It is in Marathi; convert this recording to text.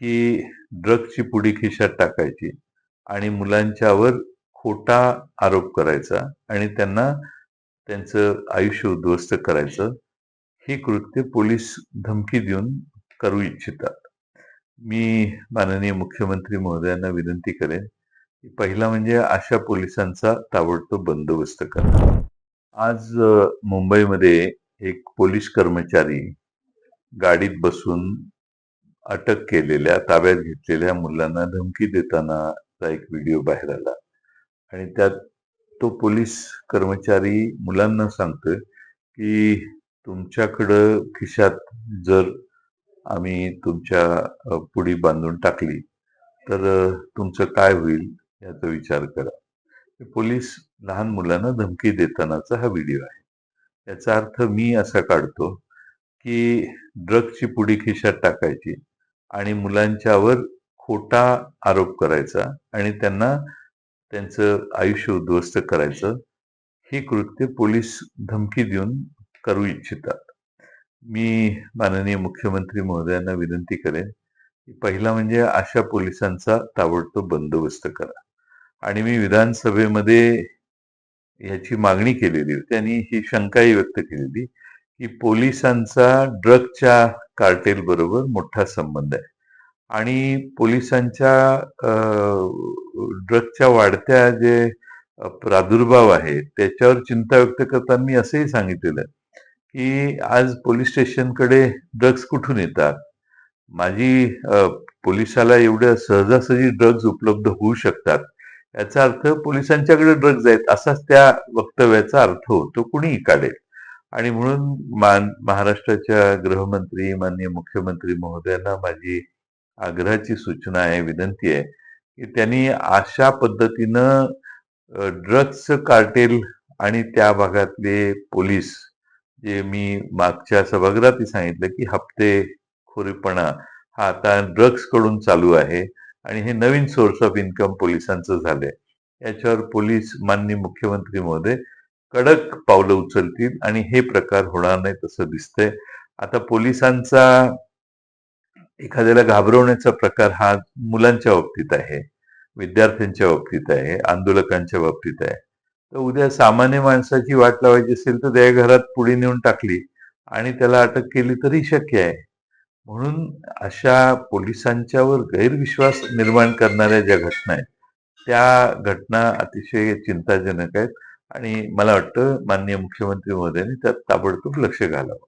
की ड्रग्सची पुडी खिशात टाकायची आणि मुलांच्यावर खोटा आरोप करायचा आणि त्यांना त्यांचं आयुष्य उद्ध्वस्त करायचं. ही कृत्य पोलीस धमकी देऊन करू इच्छितात. मी माननीय मुख्यमंत्री महोदयांना विनंती करेन, की पहिला म्हणजे अशा पोलिसांचा ताबडतोब बंदोबस्त करा. आज मुंबईमध्ये एक पोलीस कर्मचारी गाडीत बसून अटक केलेल्या, ताब्यात घेतलेल्या मुलांना धमकी देतानाचा एक व्हिडिओ बाहेर आला आणि त्यात तो पोलीस कर्मचारी मुलांना सांगतोय, की तुमच्याकडं खिशात जर आम्ही तुमच्या पुडी बांधून टाकली, तर तुमचं काय होईल याचा विचार करा. हे पोलीस लहान मुलांना धमकी देतानाचा हा व्हिडिओ आहे. याचा अर्थ मी असा काढतो, की ड्रग्सची पुडी खिशात टाकायची आणि मुलांच्यावर खोटा आरोप करायचा आणि त्यांना त्यांचं आयुष्य उद्ध्वस्त करायचं. ही कृत्य पोलीस धमकी देऊन करू इच्छितात. मी माननीय मुख्यमंत्री महोदयांना विनंती करेन, की पहिला म्हणजे अशा पोलिसांचा ताबडतोब बंदोबस्त करा आणि मी विधानसभेमध्ये याची मागणी केलेली होती आणि ही शंकाही व्यक्त केलेली, की पोलिसांचा ड्रग्सच्या कार्टेल बरोबर मोठा संबंध आहे आणि पोलिसांच्या ड्रग्सच्या वाढत्या जे प्रादुर्भाव आहे त्याच्यावर चिंता व्यक्त करताना मी असंही सांगितलेलं, की आज पोलीस स्टेशनकडे ड्रग्स कुठून येतात? माझी पोलिसाला एवढ्या सहजासहजी ड्रग्ज उपलब्ध होऊ शकतात. याचा अर्थ पोलिसांच्याकडे ड्रग्ज आहेत असाच त्या वक्तव्याचा अर्थ होतो. कुणीही काढेल. आणि म्हणून महाराष्ट्राच्या गृहमंत्री, माननीय मुख्यमंत्री महोदयांना माझी आग्रहाची सूचना आहे, विनंती आहे, की त्यांनी अशा पद्धतीनं ड्रग्स कार्टेल आणि त्या भागातले पोलीस जे मी मागच्या सभागृहातही सांगितलं, की हप्तेखोरीपणा हा आता ड्रग्स कडून चालू आहे आणि हे नवीन सोर्स ऑफ इन्कम पोलिसांचं झालंय. याच्यावर पोलीस माननीय मुख्यमंत्री महोदय कडक पावलं उचलतील आणि हे प्रकार होणार नाही तसं दिसतंय. आता पोलिसांचा एखाद्याला घाबरवण्याचा प्रकार हा मुलांच्या बाबतीत आहे, विद्यार्थ्यांच्या बाबतीत आहे, आंदोलकांच्या बाबतीत आहे. तर उद्या सामान्य माणसाची वाट लावायची असेल तर त्या घरात पुडी नेऊन टाकली आणि त्याला अटक केली तरी शक्य आहे. म्हणून अशा पोलिसांच्यावर गैरविश्वास निर्माण करणाऱ्या ज्या घटना आहेत, त्या घटना अतिशय चिंताजनक आहेत आणि मला वाटतं माननीय मुख्यमंत्री महोदयांनी त्यात ताबडतोब लक्ष घालावं.